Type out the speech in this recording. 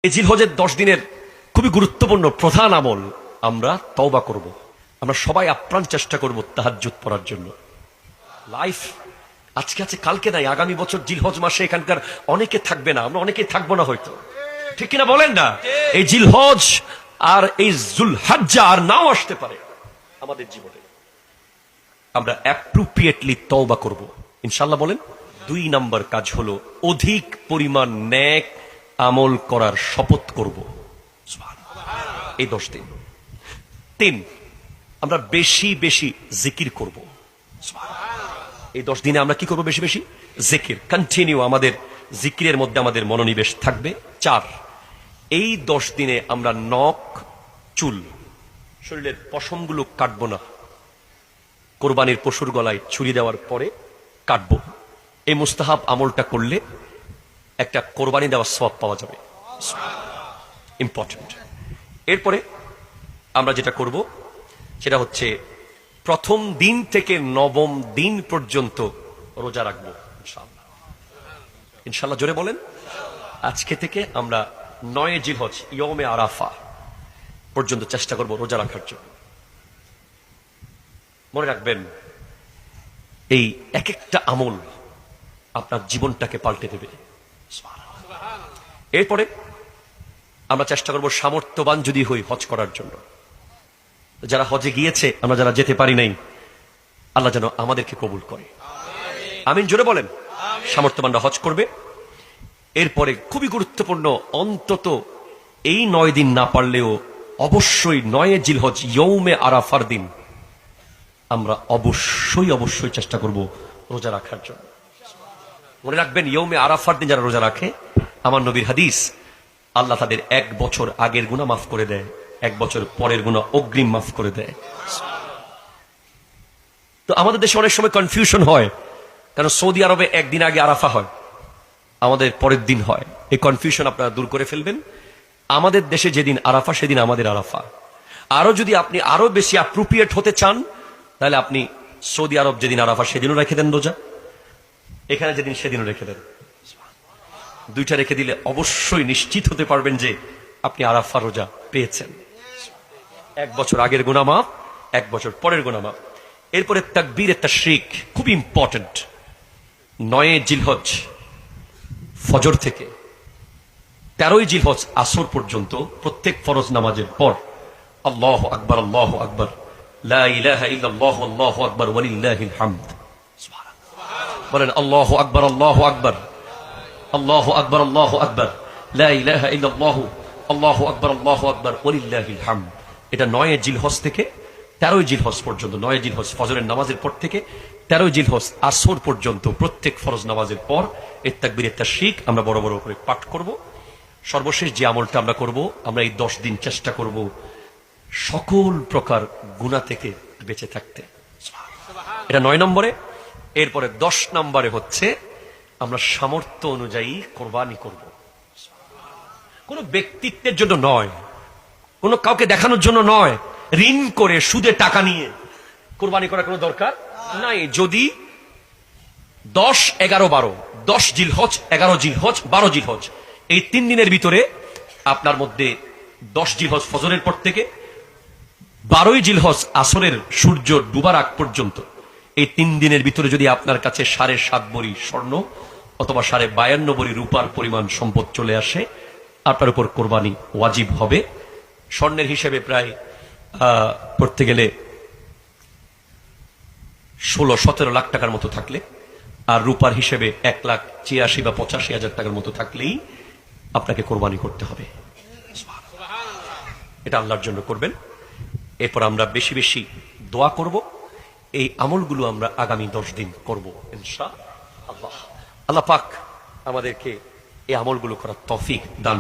এই জিলহজের 10 দিনের খুবই গুরুত্বপূর্ণ প্রধান আমল আমরা তওবা করব। আমরা সবাই আপ্রাণ চেষ্টা করব তাহাজ্জুদ পড়ার জন্য। লাইফ আজকে আছে কালকে নাই। আগামী বছর জিলহজ মাসে এখানকার অনেকে থাকবে না, আমরা অনেকেই থাকবো না হয়তো, ঠিক কিনা বলেন না? এই জিলহজ আর এই জুলহাজ্জা আর নাও আসতে পারে আমাদের জীবনে। আমরা অ্যাপ্রোপ্রিয়েটলি তওবা করব ইনশাআল্লাহ। বলেন 2 নাম্বার কাজ হলো অধিক পরিমাণ নেক আমল করার শপথ করব এই 10 দিন। 3, আমরা বেশি বেশি জিকির করব এই 10 দিনে। আমরা কি করব? বেশি বেশি জিকির, কন্টিনিউ আমাদের জিকিরের মধ্যে আমাদের মনোনিবেশ থাকবে। 4, এই 10 দিনে আমরা নখ, চুল, শরীরের পশমগুলো কাটবো না। কোরবানির পশুর গলায় ছুরি দেওয়ার পরে কাটবো। এই মুস্তাহাব আমলটা করলে একটা কোরবানি দেওয়ার সওয়াব পাওয়া যাবে, ইম্পর্টেন্ট। এরপরে আমরা যেটা করব সেটা হচ্ছে প্রথম দিন থেকে 9ম দিন পর্যন্ত রোজা রাখবো ইনশাআল্লাহ। ইনশাআল্লাহ জোরে বলেন। আজকে থেকে আমরা 9 জিলহজ ইয়মে আরাফা পর্যন্ত চেষ্টা করব রোজা রাখার জন্য। মনে রাখবেন এই এক একটা আমল আপনার জীবনটাকে পাল্টে দেবে। এরপরে আমরা চেষ্টা করব সামর্থ্যবান যদি হই হজ করার জন্য। যারা হজে গিয়েছে, আমরা যারা যেতে পারি নাই, আল্লাহ যেন আমাদেরকে কবুল করে, আমিন জোরে বলেন। সামর্থ্যবানরা হজ করবে। এরপরে খুবই গুরুত্বপূর্ণ, অন্তত এই 9 দিন না পারলেও অবশ্যই 9 জিলহজ ইয়ৌমে আরাফার দিন আমরা অবশ্যই চেষ্টা করব রোজা রাখার জন্য। মনে রাখবেন ইয়ৌমে আরাফার দিন যারা রোজা রাখে, আমার নবীর হাদিস, আল্লাহ তাদের 1 বছর আগের গুনাহ মাফ করে দেয়, 1 বছর পরের গুনাহ অগ্রিম মাফ করে দেয়। তো আমাদের দেশে অনেক সময় কনফিউশন হয়, কারণ সৌদি আরবে একদিন আগে আরাফা হয়, আমাদের পরের দিন হয়। এই কনফিউশন আপনারা দূর করে ফেলবেন। আমাদের দেশে যেদিন আরাফা সেদিন আমাদের আরাফা। আরো যদি আপনি আরো বেশি অ্যাপ্রোপ্রিয়েট হতে চান, তাহলে আপনি সৌদি আরব যেদিন আরাফা সেদিনও রেখে দেন রোজা, এখানে যেদিন সেদিনও রেখে দেন। 2টা রেখে দিলে অবশ্যই নিশ্চিত হতে পারবেন যে আপনি আরাফা রোজা পেয়েছেন। 1 বছর আগের গুনাহ মাফ, 1 বছর পরের গুনাহ মাফ। এরপরে তাকবীর তাশরিক খুব ইম্পর্টেন্ট। 9 জিলহজ ফজর থেকে 13 জিলহজ আসর পর্যন্ত প্রত্যেক ফরজ নামাজের পর আল্লাহু আকবার, আল্লাহু আকবার, লা ইলাহা ইল্লাল্লাহ, আল্লাহু আকবার, ওয়ালিল্লাহিল হামদ। সুবহানাল্লাহ বলেন। আল্লাহু আকবার, আল্লাহু আকবার, আল্লাহু আকবার, আল্লাহু আকবার, লা ইলাহা ইল্লাল্লাহ, আল্লাহু আকবার, আল্লাহু আকবার, ওয়ালিল্লাহিল হামদ। এটা 9 জিলহজ থেকে 13 জিলহজ পর্যন্ত। 9 জিলহজ ফজরের নামাজের পর থেকে 13 জিলহজ আসর পর্যন্ত প্রত্যেক ফরজ নামাজের পর এই তাকবীর তাশরিক আমরা বড় বড় করে পাঠ করব। সর্বশেষ যে আমলটা আমরা করব, আমরা এই 10 দিন চেষ্টা করব সকল প্রকার গুনাহ থেকে বেঁচে থাকতে। এটা 9 নম্বরে। এরপরে 10 নম্বরে হচ্ছে আমরা সামর্থ্য অনুযায়ী কোরবানি করব। কোনো ব্যক্তিত্বের জন্য নয়, কোনো কাউকে দেখানোর জন্য নয়, ঋণ করে সুদে টাকা নিয়ে কোরবানি করার কোনো দরকার নাই। যদি 10, 11, 12, 10 জিলহজ, 11 জিলহজ, 12 জিলহজ এই 3 দিনের ভিতরে আপনার মধ্যে 10 জিলহজ ফজরের পর থেকে 12 জিলহজ আসরের সূর্য ডুবার আগ পর্যন্ত এই 3 দিনের ভিতরে যদি আপনার কাছে 7.5 ভরি স্বর্ণ অথবা 52 ভরি রূপার পরিমাণ সম্পদ চলে আসে, আপনার উপর কোরবানি ওয়াজিব হবে। স্বর্ণের হিসেবে প্রায় করতে গেলে 16-17 লাখ টাকার মতো থাকলে, আর রূপার হিসেবে 1,83,000 বা 85,000 টাকার মতো থাকলেই আপনাকে কোরবানি করতে হবে। এটা আল্লাহর জন্য করবেন। এরপর আমরা বেশি বেশি দোয়া করব। এই আমলগুলো আমরা আগামী 10 দিন করব ইনশাআল্লাহ। আল্লাহ পাক আমাদেরকে এই আমলগুলো করার তৌফিক দান